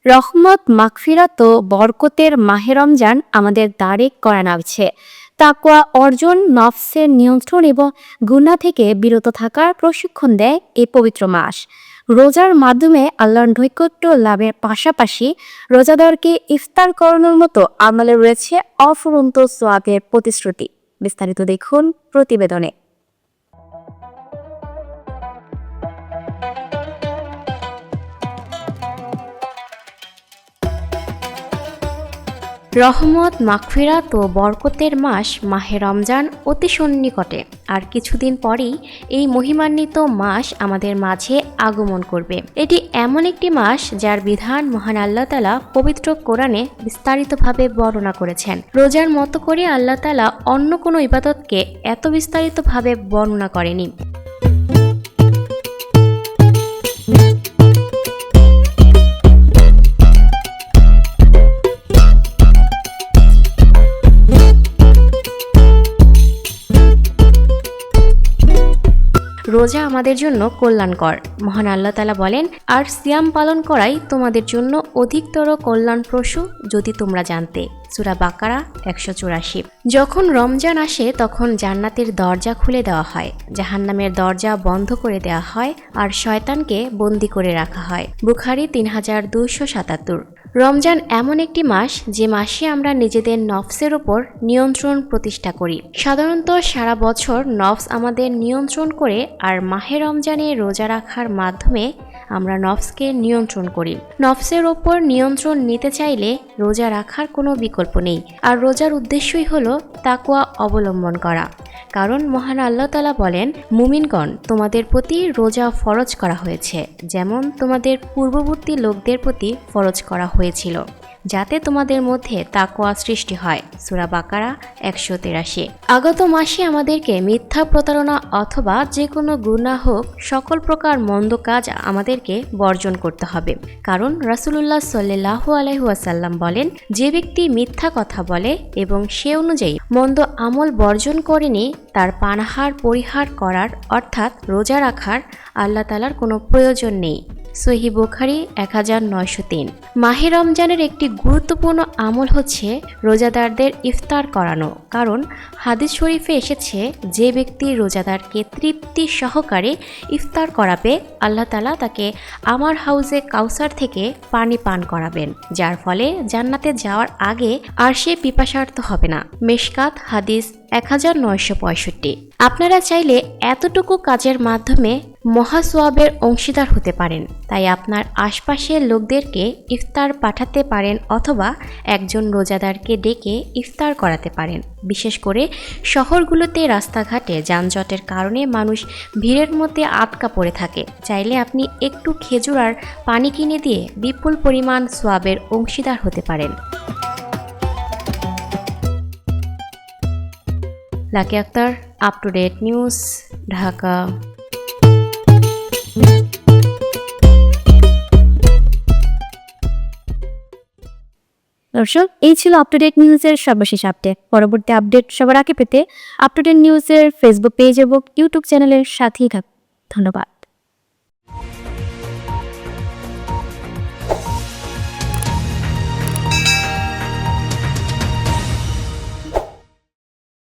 রহমত, মাগফিরাত ও বরকতের মাহে রমজান আমাদের দাঁড়ে করানো হয়েছে। তাকওয়া অর্জন, নফসের নিয়ন্ত্রণ এবং গুনাহ থেকে বিরত থাকার প্রশিক্ষণ দেয় এই পবিত্র মাস। রোজার মাধ্যমে আল্লাহর নৈকট্য লাভের পাশাপাশি রোজাদারকে ইফতার করানোর মতো আমলে রয়েছে অফুরন্ত সোয়াবের প্রতিশ্রুতি। বিস্তারিত দেখুন প্রতিবেদনে। রহমত, মাগফিরাত ও বরকতের মাস মাহে রমজান অতি সন্নিকটে। আর কিছুদিন পরেই এই মহিমান্বিত মাস আমাদের মাঝে আগমন করবে। এটি এমন একটি মাস যার বিধান মহান আল্লাহ তাআলা পবিত্র কোরআনে বিস্তারিতভাবে বর্ণনা করেছেন। রোজার মতো করে আল্লাহ তাআলা অন্য কোনো ইবাদতকে এত বিস্তারিতভাবে বর্ণনা করেনি। রোজা আমাদের জন্য কল্যাণকর। মহান আল্লাহ তাআলা বলেন, আর সিয়াম পালন করাই তোমাদের জন্য অধিকতর কল্যাণপ্রসূ যদি তোমরা জানতে। সূরা বাকারা 184। যখন রমজান আসে তখন জান্নাতের দরজা খুলে দেওয়া হয়, জাহান্নামের দরজা বন্ধ করে দেওয়া হয় আর শয়তানকে বন্দী করে রাখা হয়। বুখারী 3277। রমজান এমন একটি মাস যে মাসে আমরা নিজেদের নফসের ওপর নিয়ন্ত্রণ প্রতিষ্ঠা করি। সাধারণত সারা বছর নফস আমাদের নিয়ন্ত্রণ করে, আর মাহে রমজানে রোজা রাখার মাধ্যমে আমরা নফসকে নিয়ন্ত্রণ করি। নফসের ওপর নিয়ন্ত্রণ নিতে চাইলে রোজা রাখার কোনো বিকল্প নেই। আর রোজার উদ্দেশ্যই হলো তাকওয়া অবলম্বন করা। কারণ মহান আল্লাহ তাআলা বলেন, মুমিনগণ, তোমাদের প্রতি রোজা ফরজ করা হয়েছে যেমন তোমাদের পূর্ববর্তী লোকদের প্রতি ফরজ করা হয়েছিল, যাতে তোমাদের মধ্যে তাকওয়া সৃষ্টি হয়। সূরা বাকারা 183। আগত মাসে আমাদেরকে মিথ্যা প্রতারণা অথবা যে কোনো গুনাহ হোক সকল প্রকার মন্দ কাজ আমাদেরকে বর্জন করতে হবে। কারণ রাসূলুল্লাহ সাল্লাল্লাহু আলাইহি ওয়াসাল্লাম বলেন, যে ব্যক্তি মিথ্যা কথা বলে এবং সে অনুযায়ী মন্দ আমল বর্জন করেনি, তার পানাহার পরিহার করার অর্থাৎ রোজা রাখার আল্লাহ তাআলার কোনো প্রয়োজন নেই। সহিহ বুখারী 1903। মাহে রমজানের একটি গুরুত্বপূর্ণ আমল হচ্ছে রোজাদারদের ইফতার করানো। কারণ হাদিস শরীফে এসেছে, যে ব্যক্তি রোজাদারকে তৃপ্তি সহকারে ইফতার করাবে, আল্লাহ তাআলা তাকে আমার হাউজে কাউসার থেকে পানি পান করাবেন, যার ফলে জান্নাতে যাওয়ার আগে আর সে পিপাসার্ত হবে না। মেশকাত হাদিস 1965। আপনারা চাইলে এতটুকু কাজের মাধ্যমে মহাসওয়াবের অংশীদার হতে পারেন। তাই আপনার আশপাশের লোকদেরকে ইফতার পাঠাতে পারেন অথবা একজন রোজাদারকে ডেকে ইফতার করাতে পারেন। বিশেষ করে শহরগুলোতে রাস্তাঘাটে যানজটের কারণে মানুষ ভিড়ের মধ্যে আটকা পড়ে থাকে। চাইলে আপনি একটু খেজুর আর পানি কিনে দিয়ে বিপুল পরিমাণ সওয়াবের অংশীদার হতে পারেন। Lucky Akter, up to date news, Dhaka. দর্শক, এই ছিল আপ টু ডেট নিউজের সর্বশেষ আপডেট। পরবর্তী আপডেট সবার আগে পেতে আপ টু ডেট নিউজের ফেসবুক পেজ এবং ইউটিউব চ্যানেলের সাথেই থাকুন। ধন্যবাদ।